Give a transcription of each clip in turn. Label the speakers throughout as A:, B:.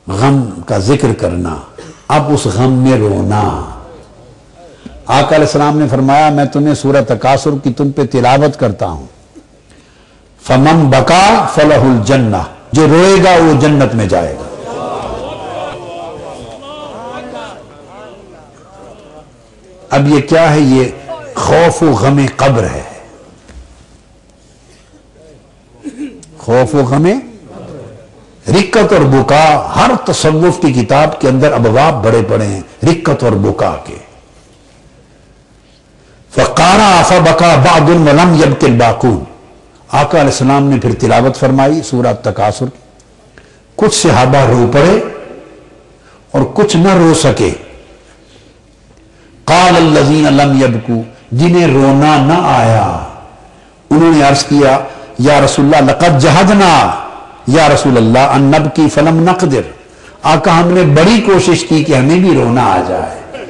A: غم کا ذکر کرنا، اب اس غم میں رونا۔ آقا علیہ السلام نے فرمایا میں تمہیں سورہ تکاثر کی تم پہ تلاوت کرتا ہوں، فمن بکا فلہ الجنہ، جو روئے گا وہ جنت میں جائے گا۔ اب یہ کیا ہے؟ یہ خوف و غم قبر ہے، خوف و غم رکت اور بکا۔ ہر تصوف کی کتاب کے اندر ابواب بڑے پڑے ہیں رکت اور بکا کے۔ فقارا فبکا بعض ولم یبک الباقون، آقا علیہ السلام نے پھر تلاوت فرمائی سورہ تکاثر کی، کچھ صحابہ رو پڑے اور کچھ نہ رو سکے۔ قال الذین لم یبکوا، جنہیں رونا نہ آیا انہوں نے عرض کیا یا رسول اللہ لقد جہدنا یا رسول اللہ ان نبکی فلم نقدر، آقا ہم نے بڑی کوشش کی کہ ہمیں بھی رونا آ جائے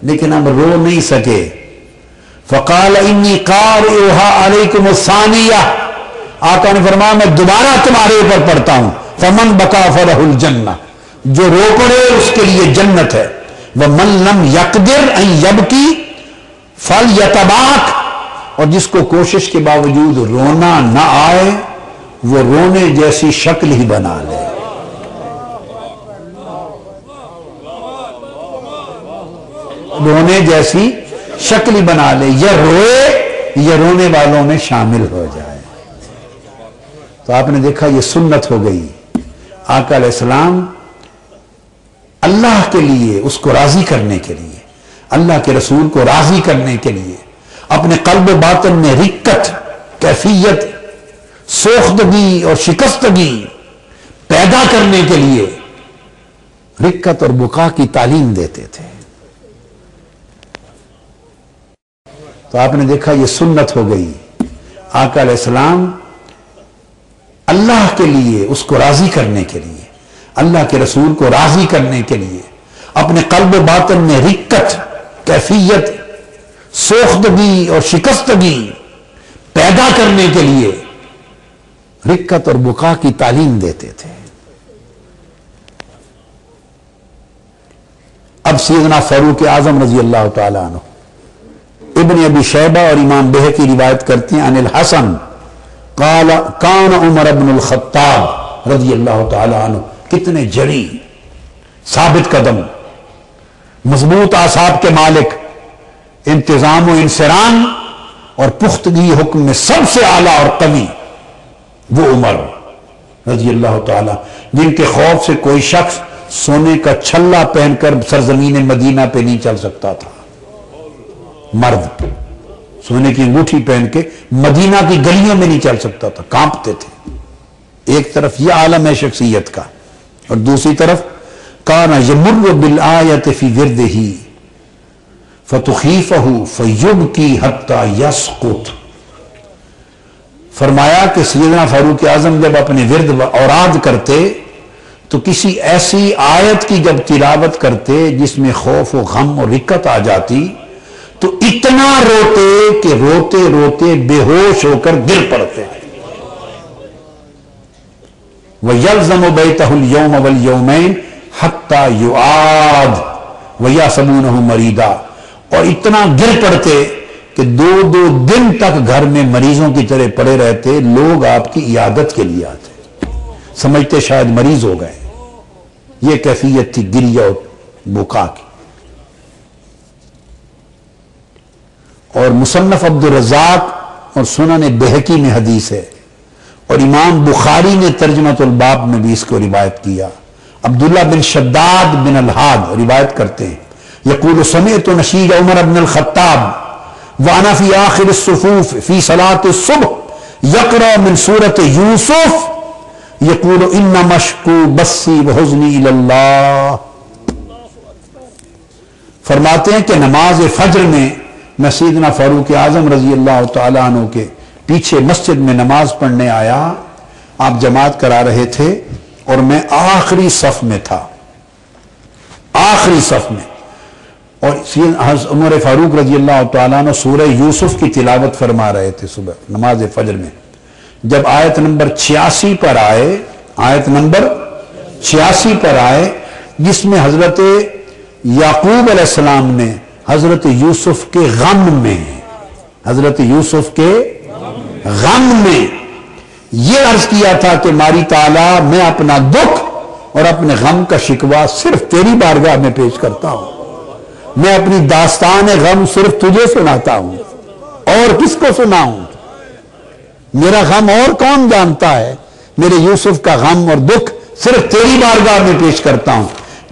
A: لیکن ہم رو نہیں سکے۔ فقال انی قارئها علیکم الثانیہ، آقا نے فرمایا میں دوبارہ تمہارے اوپر پڑھتا ہوں، فمن بکا فلہ الجنہ، جو رو پڑے اس کے لیے جنت ہے، ومن لم یقدر ان یبکی فلیتباک، اور جس کو کوشش کے باوجود رونا نہ آئے وہ رونے جیسی شکل ہی بنا لے۔ رونے جیسی شکل ہی بنا لے، یا روئے یا رونے والوں میں شامل ہو جائے۔ تو آپ نے دیکھا یہ سنت ہو گئی۔ آقا علیہ السلام اللہ کے لیے، اس کو راضی کرنے کے لیے، اللہ کے رسول کو راضی کرنے کے لیے، اپنے قلب و باطن میں رکت، کیفیت، سوختگی اور شکستگی پیدا کرنے کے لیے رکت اور بکا کی تعلیم دیتے تھے۔ تو آپ نے دیکھا یہ سنت ہو گئی۔ آقا علیہ السلام اللہ کے لیے، اس کو راضی کرنے کے لیے، اللہ کے رسول کو راضی کرنے کے لیے اپنے قلب و باطن میں رکت، کیفیت، سوختگی اور شکستگی پیدا کرنے کے لیے رکت اور بکا کی تعلیم دیتے تھے۔ اب سیدنا فاروق اعظم رضی اللہ تعالیٰ عنہ، ابن ابی شیبہ اور امام بہقی روایت کرتے ہیں عن الحسن قال کان عمر بن الخطاب رضی اللہ تعالیٰ عنہ، کتنے جری، ثابت قدم، مضبوط اعصاب کے مالک، انتظام و انصرام اور پختگی حکم میں سب سے اعلیٰ اور قوی وہ عمر رضی اللہ تعالیٰ، جن کے خوف سے کوئی شخص سونے کا چھلا پہن کر سرزمین مدینہ پہ نہیں چل سکتا تھا۔ مرد سونے کی انگوٹھی پہن کے مدینہ کی گلیوں میں نہیں چل سکتا تھا، کانپتے تھے۔ ایک طرف یہ عالم ہے شخصیت کا، اور دوسری طرف کان یمر بالآیت فی وردہ فتخیفہ فیبکی حتی یسقط، فرمایا کہ سیدنا فاروق اعظم جب اپنے ورد اوراد کرتے تو کسی ایسی آیت کی جب تلاوت کرتے جس میں خوف و غم اور رکت آ جاتی تو اتنا روتے کہ روتے روتے بے ہوش ہو کر گر پڑتے۔ وَيَلْزَمُ بَيْتَهُ الْيَوْمَ وَالْيَوْمَيْنِ حَتَّى يُعَادْ وَيَحْسَبُونَهُ مَرِيضًا، اور اتنا گر پڑتے کہ دو دن تک گھر میں مریضوں کی طرح پڑے رہتے، لوگ آپ کی عیادت کے لیے آتے، سمجھتے شاید مریض ہو گئے۔ یہ کیفیت تھی گریہ اور بکا کی۔ اور مصنف عبد الرزاق اور سنن بہقی میں حدیث ہے، اور امام بخاری نے ترجمۃ الباب میں بھی اس کو روایت کیا۔ عبداللہ بن شداد بن الحاد روایت کرتے ہیں، یقول سمعت نشید عمر بن الخطاب وانا فی آخر الصفوف فی صلاة الصبح یقرأ من سورة یوسف یقول ان مشکو بسی وحزنی اللہ، فرماتے ہیں کہ نماز فجر میں میں سیدنا فاروق اعظم رضی اللہ تعالیٰ عنہ کے پیچھے مسجد میں نماز پڑھنے آیا، آپ جماعت کرا رہے تھے اور میں آخری صف میں تھا، آخری صف میں، اور عمر فاروق رضی اللہ تعالیٰ عنہ سورہ یوسف کی تلاوت فرما رہے تھے صبح نماز فجر میں۔ جب آیت نمبر 86 پر آئے، آیت نمبر 86 پر آئے، جس میں حضرت یعقوب علیہ السلام نے حضرت یوسف کے غم میں، حضرت یوسف کے غم میں یہ عرض کیا تھا کہ ماری تعالیٰ، میں اپنا دکھ اور اپنے غم کا شکوہ صرف تیری بارگاہ میں پیش کرتا ہوں، میں اپنی داستان غم صرف تجھے سناتا ہوں، اور کس کو سناؤں؟ میرا غم اور کون جانتا ہے؟ میرے یوسف کا غم اور دکھ صرف تیری بارگاہ میں پیش کرتا ہوں۔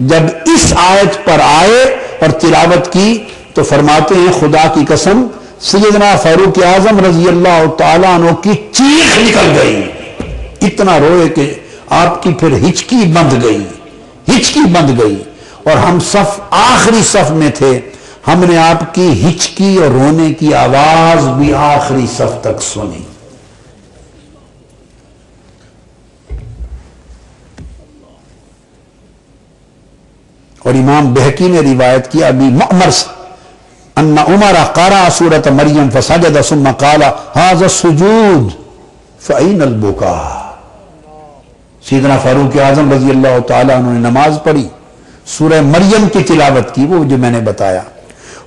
A: جب اس آیت پر آئے اور تلاوت کی تو فرماتے ہیں خدا کی قسم سیدنا فاروق اعظم رضی اللہ تعالیٰ عنہ کی چیخ نکل گئی، اتنا روئے کہ آپ کی پھر ہچکی بند گئی، اور ہم صف آخری صف میں تھے، ہم نے آپ کی ہچکی اور رونے کی آواز بھی آخری صف تک سنی۔ اور امام بہقی نے روایت کیا ابی معمر سے ان عمر قرأ سورۃ مریم فسجد ثم قال هذا السجود فأين البكاء۔ سیدنا فاروق اعظم رضی اللہ تعالیٰ عنہ نے نماز پڑھی، سورہ مریم کی تلاوت کی، وہ جو میں نے بتایا،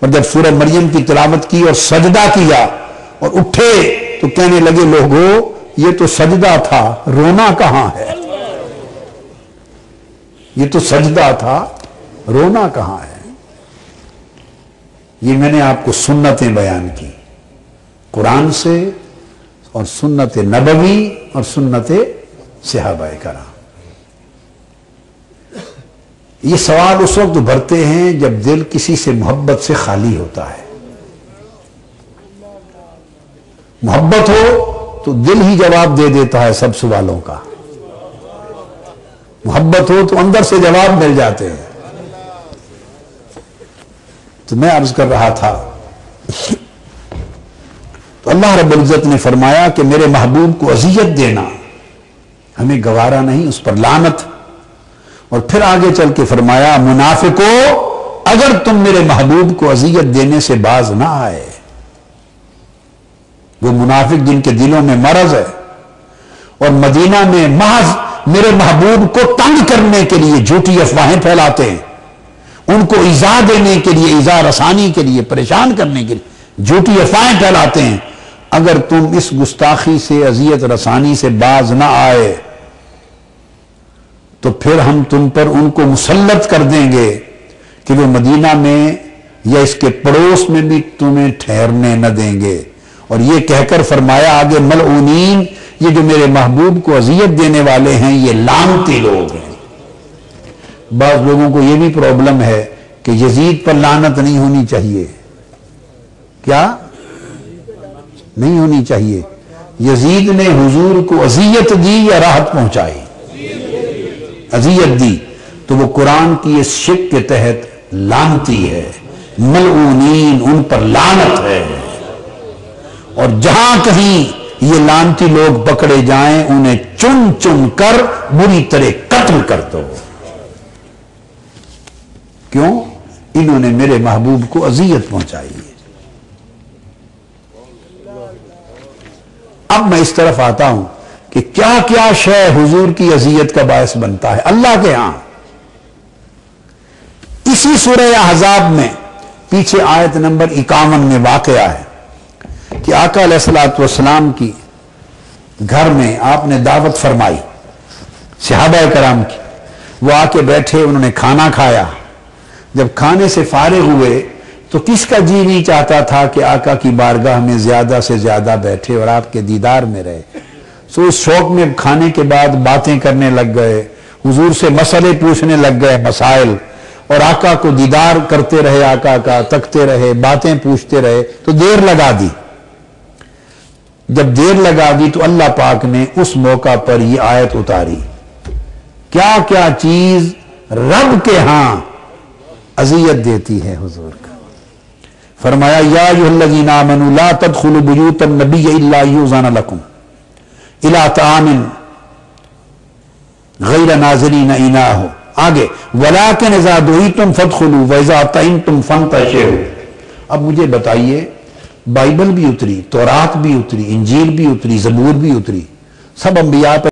A: اور جب سورہ مریم کی تلاوت کی اور سجدہ کیا اور اٹھے تو کہنے لگے لوگو یہ تو سجدہ تھا، رونا کہاں ہے؟ یہ تو سجدہ تھا، رونا کہاں ہے؟ یہ میں نے آپ کو سنتیں بیان کی قرآن سے، اور سنت نبوی اور سنت صحابہ کرام۔ یہ سوال اس وقت بھرتے ہیں جب دل کسی سے محبت سے خالی ہوتا ہے۔ محبت ہو تو دل ہی جواب دے دیتا ہے سب سوالوں کا، محبت ہو تو اندر سے جواب مل جاتے ہیں۔ تو میں عرض کر رہا تھا تو اللہ رب العزت نے فرمایا کہ میرے محبوب کو اذیت دینا ہمیں گوارا نہیں، اس پر لعنت۔ اور پھر آگے چل کے فرمایا منافقو اگر تم میرے محبوب کو اذیت دینے سے باز نہ آئے، وہ منافق جن کے دلوں میں مرض ہے اور مدینہ میں محض میرے محبوب کو تنگ کرنے کے لیے جھوٹی افواہیں پھیلاتے ہیں، ان کو ایذا دینے کے لیے، ایذا رسانی کے لیے، پریشان کرنے کے لیے جھوٹی افواہیں پھیلاتے ہیں، اگر تم اس گستاخی سے، اذیت رسانی سے باز نہ آئے تو پھر ہم تم پر ان کو مسلط کر دیں گے کہ وہ مدینہ میں یا اس کے پڑوس میں بھی تمہیں ٹھہرنے نہ دیں گے۔ اور یہ کہہ کر فرمایا آگے ملعونین، یہ جو میرے محبوب کو اذیت دینے والے ہیں یہ لعنتی لوگ ہیں۔ بعض لوگوں کو یہ بھی پرابلم ہے کہ یزید پر لعنت نہیں ہونی چاہیے، کیا نہیں ہونی چاہیے؟ یزید نے حضور کو اذیت دی یا راحت پہنچائی؟ اذیت دی، تو وہ قرآن کی اس شک کے تحت لعنتی ہے، ملعونین، ان پر لعنت ہے۔ اور جہاں کہیں یہ لعنتی لوگ پکڑے جائیں انہیں چن چن کر بری طرح قتل کر دو۔ کیوں؟ انہوں نے میرے محبوب کو اذیت پہنچائی ہے۔ اب میں اس طرف آتا ہوں کہ کیا کیا شے حضور کی اذیت کا باعث بنتا ہے اللہ کے ہاں۔ اسی سورہ احزاب میں پیچھے آیت نمبر 51 میں واقعہ ہے کہ آقا علیہ الصلوۃ والسلام کی گھر میں آپ نے دعوت فرمائی صحابہ کرام کی، وہ آ کے بیٹھے، انہوں نے کھانا کھایا۔ جب کھانے سے فارغ ہوئے تو کس کا جی نہیں چاہتا تھا کہ آقا کی بارگاہ میں زیادہ سے زیادہ بیٹھے اور آپ کے دیدار میں رہے؟ سو اس شوق میں کھانے کے بعد باتیں کرنے لگ گئے، حضور سے مسئلے پوچھنے لگ گئے، مسائل، اور آقا کو دیدار کرتے رہے، آقا کا تکتے رہے، باتیں پوچھتے رہے، تو دیر لگا دی۔ جب دیر لگا دی تو اللہ پاک نے اس موقع پر یہ آیت اتاری، کیا کیا چیز رب کے ہاں اذیت دیتی ہے حضور کا۔ فرمایا یا ایھا الذین آمنوا لا تدخلوا بیوت النبی الا یؤذن لکم الی طعام غیر ناظرین اناہ، آگے ولیکن اذا دعیتم فادخلوا واذا طعمتم فانتشروا۔ اب مجھے بتائیے، بائبل بھی اتری، تورات بھی اتری، انجیل بھی اتری، زبور بھی اتری، سب انبیاء پر